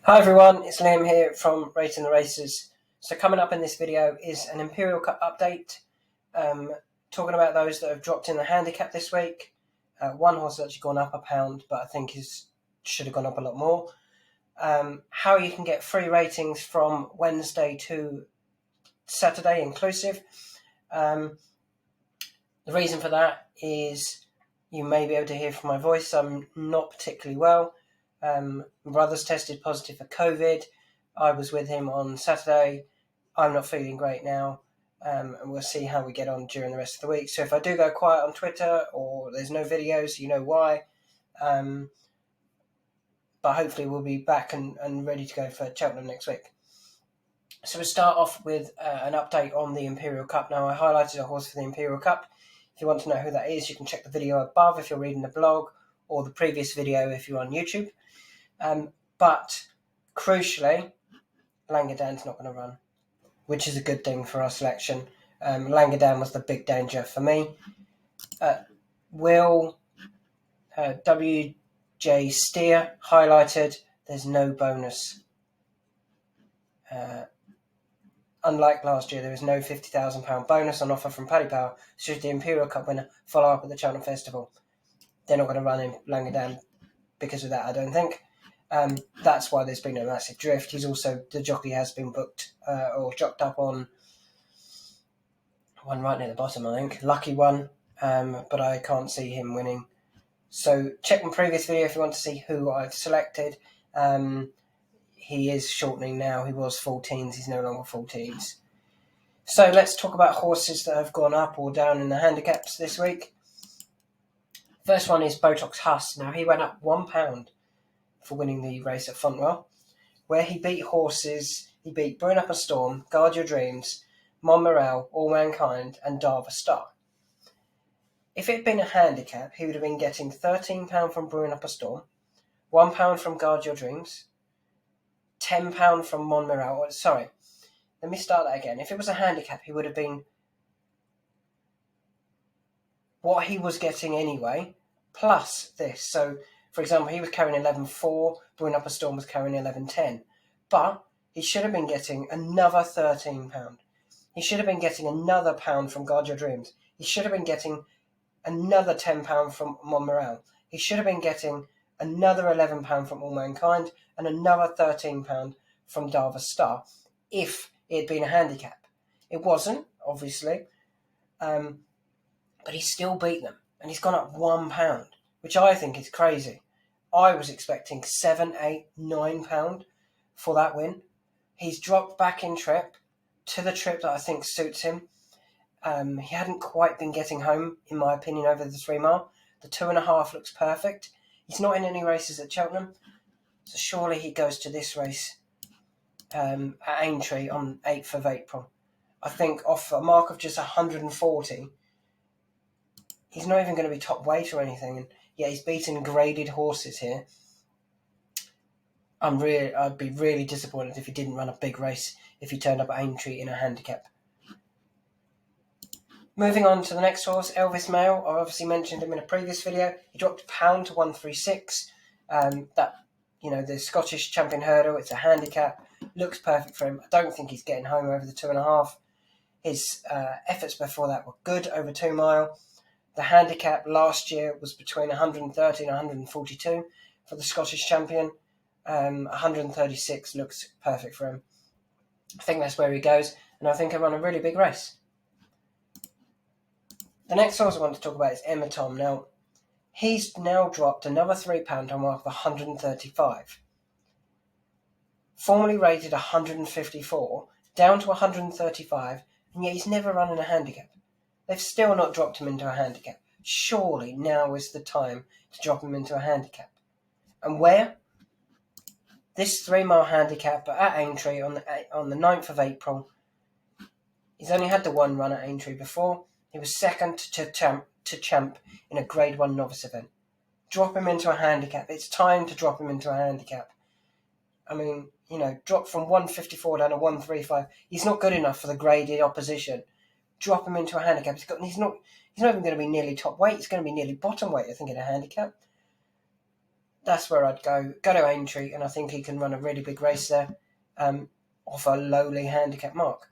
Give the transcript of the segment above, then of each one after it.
Hi everyone, it's Liam here from Rating the Races. So coming up in this video is an Imperial Cup update, talking about those that have dropped in the handicap this week. One horse has actually gone up £1, but I think should have gone up a lot more. How you can get free ratings from Wednesday to Saturday inclusive. The reason for that is you may be able to hear from my voice. I'm not particularly well. My brother's tested positive for COVID. I was with him on Saturday. I'm not feeling great now, and we'll see how we get on during the rest of the week. So if I do go quiet on Twitter or there's no videos, you know why. But hopefully we'll be back and ready to go for Cheltenham next week. So we'll start off with an update on the Imperial Cup. Now, I highlighted a horse for the Imperial Cup. If you want to know who that is, you can check the video above if you're reading the blog, or the previous video if you're on YouTube. But crucially, Langadan's not going to run, which is a good thing for our selection. Langadan was the big danger for me. WJ Steer highlighted there's no bonus. Unlike last year, there was no £50,000 bonus on offer from Paddy Power. Should the Imperial Cup winner follow up at the Cheltenham Festival? They're not going to run in Langadan because of that, I don't think. That's why there's been a massive drift. The jockey has been booked or jocked up on one right near the bottom, I think. Lucky One, but I can't see him winning. So check my previous video if you want to see who I've selected. He is shortening now. He was 14s. He's no longer 14s. So let's talk about horses that have gone up or down in the handicaps this week. First one is botoxhuss. Now, he went up £1 for winning the race at Fontwell, where he beat horses. He beat Brewing Up a Storm, Guard Your Dreams, Montmorel, All Mankind, and Darva Star. If it had been a handicap, he would have been getting £13 from Brewing Up a Storm, £1 from Guard Your Dreams, £10 from Montmorel. Sorry, let me start that again. If it was a handicap, he would have been what he was getting anyway, plus this. So, for example, he was carrying 11.4, Brewing Up a Storm was carrying 11.10. But he should have been getting another £13. He should have been getting another £1 from Guard Your Dreams. He should have been getting another £10 from Montmorel. He should have been getting another £11 from All Mankind and another £13 from Darva Star if it had been a handicap. It wasn't, obviously, but he still beat them, and he's gone up £1, which I think is crazy. I was expecting £7, £8, £9 for that win. He's dropped back in trip to the trip that I think suits him. He hadn't quite been getting home, in my opinion, over the 3 mile. The 2.5 looks perfect. He's not in any races at Cheltenham, so surely he goes to this race at Aintree on 8th of April. I think off a mark of just 140, he's not even going to be top weight or anything. And yeah, he's beaten graded horses here. I'd be really disappointed if he didn't run a big race if he turned up at Aintree in a handicap. Moving on to the next horse, elvismale. I obviously mentioned him in a previous video. He dropped £1 to 136. The Scottish champion hurdle. It's a handicap. Looks perfect for him. I don't think he's getting home over the 2.5. His efforts before that were good over 2 mile. The handicap last year was between 130 and 142 for the Scottish champion. 136 looks perfect for him. I think that's where he goes, and I think he'll run a really big race. The next horse I want to talk about is Emma Tom. Now, he's now dropped another £3 to a mark of 135. Formerly rated 154, down to 135, and yet he's never run in a handicap. They've still not dropped him into a handicap. Surely now is the time to drop him into a handicap. And where? This 3 mile handicap at Aintree on the 9th of April. He's only had the one run at Aintree before. He was second to champ in a Grade 1 novice event. Drop him into a handicap. It's time to drop him into a handicap. I mean, drop from 154 down to 135. He's not good enough for the graded opposition. Drop him into a handicap. He's not even going to be nearly top weight. He's going to be nearly bottom weight, I think, in a handicap. that's where I'd go. Go to Aintree, and I think he can run a really big race there off a lowly handicap mark.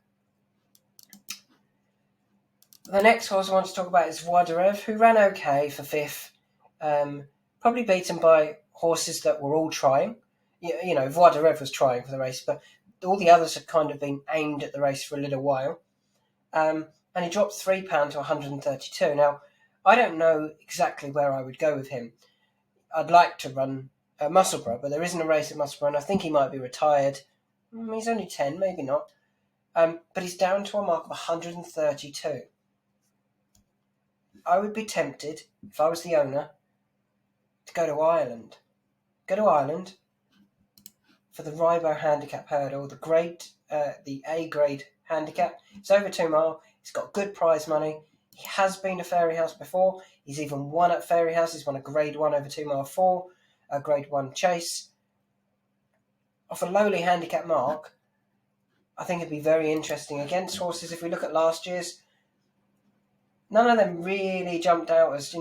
The next horse I want to talk about is Waderev, who ran okay for 5th. Probably beaten by horses that were all trying. You know, Waderev was trying for the race, but all the others had kind of been aimed at the race for a little while. And he dropped £3 to 132. Now, I don't know exactly where I would go with him. I'd like to run Musselburgh, but there isn't a race at Musselburgh, and I think he might be retired. He's only 10, maybe not. But he's down to a mark of 132. I would be tempted, if I was the owner, to go to Ireland. Go to Ireland for the Rybo handicap hurdle, the A grade handicap. It's over 2 mile. It's got good prize money. He has been to Fairy House before. He's even won at Fairy House. He's won a grade 1 over 2 mile 4, a grade 1 chase. Off a lowly handicap mark, I think it'd be very interesting against horses. If we look at last year's, none of them really jumped out as,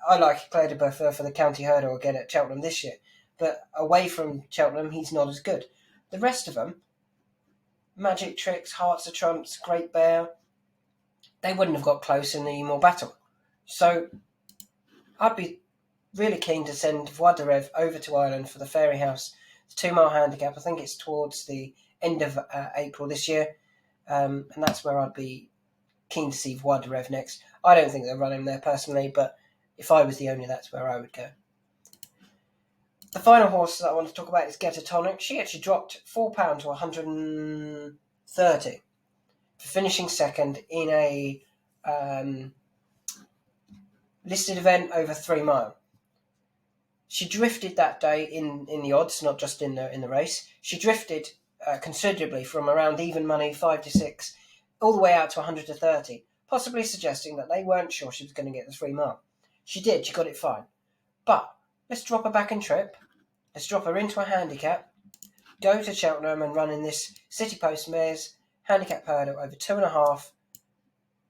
I like Claire de Beaufort for the county hurdle again at Cheltenham this year. But away from Cheltenham, he's not as good. The rest of them, Magic Tricks, Hearts of Trumps, Great Bear, they wouldn't have got close in the More Battle. So I'd be really keen to send Waderev over to Ireland for the Fairy House. It's 2 mile handicap. I think it's towards the end of April this year. And that's where I'd be keen to see Waderev next. I don't think they'll run him there personally, but if I was the owner, that's where I would go. The final horse that I want to talk about is Getatonic. She actually dropped £4 to 130 for finishing second in a listed event over 3 mile. She drifted that day in the odds, not just in the race. She drifted considerably from around even money, 5 to 6, all the way out to 100 to 30, possibly suggesting that they weren't sure she was going to get the 3 mile. She did, she got it fine. But let's drop her back in trip. Let's drop her into a handicap, go to Cheltenham and run in this City Post Mares handicap hurdle over 2.5.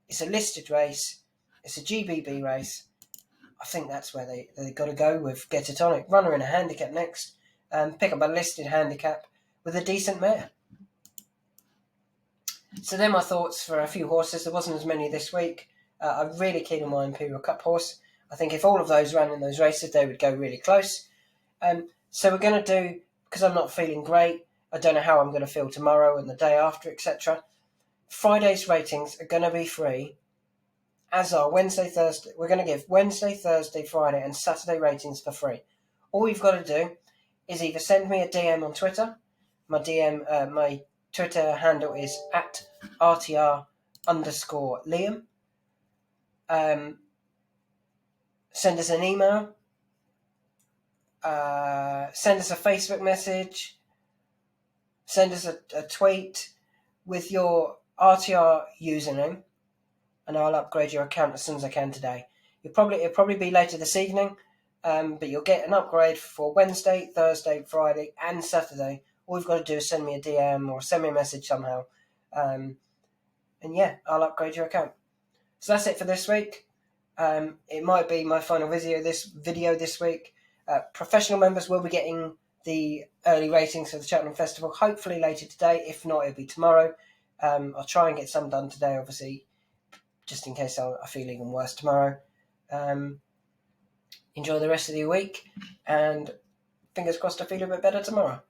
It's a listed race. It's a GBB race. I think that's where they got to go with Getatonic. Run her in a handicap next and pick up a listed handicap with a decent mare. So they're my thoughts for a few horses. There wasn't as many this week. I'm really keen on my Imperial Cup horse. I think if all of those ran in those races, they would go really close. So we're going to do, because I'm not feeling great, I don't know how I'm going to feel tomorrow and the day after, etc. Friday's ratings are going to be free, as are Wednesday, Thursday. We're going to give Wednesday, Thursday, Friday and Saturday ratings for free. All you've got to do is either send me a DM on Twitter. My Twitter handle is @RTR_Liam. Send us an email. Send us a Facebook message. Send us a tweet with your RTR username, and I'll upgrade your account as soon as I can today. It'll probably be later this evening, but you'll get an upgrade for Wednesday, Thursday, Friday, and Saturday. All you've got to do is send me a DM or send me a message somehow, and yeah, I'll upgrade your account. So that's it for this week. It might be my final video this week. Professional members will be getting the early ratings for the Cheltenham Festival, hopefully later today. If not, it'll be tomorrow. I'll try and get some done today, obviously, just in case I feel even worse tomorrow. Enjoy the rest of the week, and fingers crossed I feel a bit better tomorrow.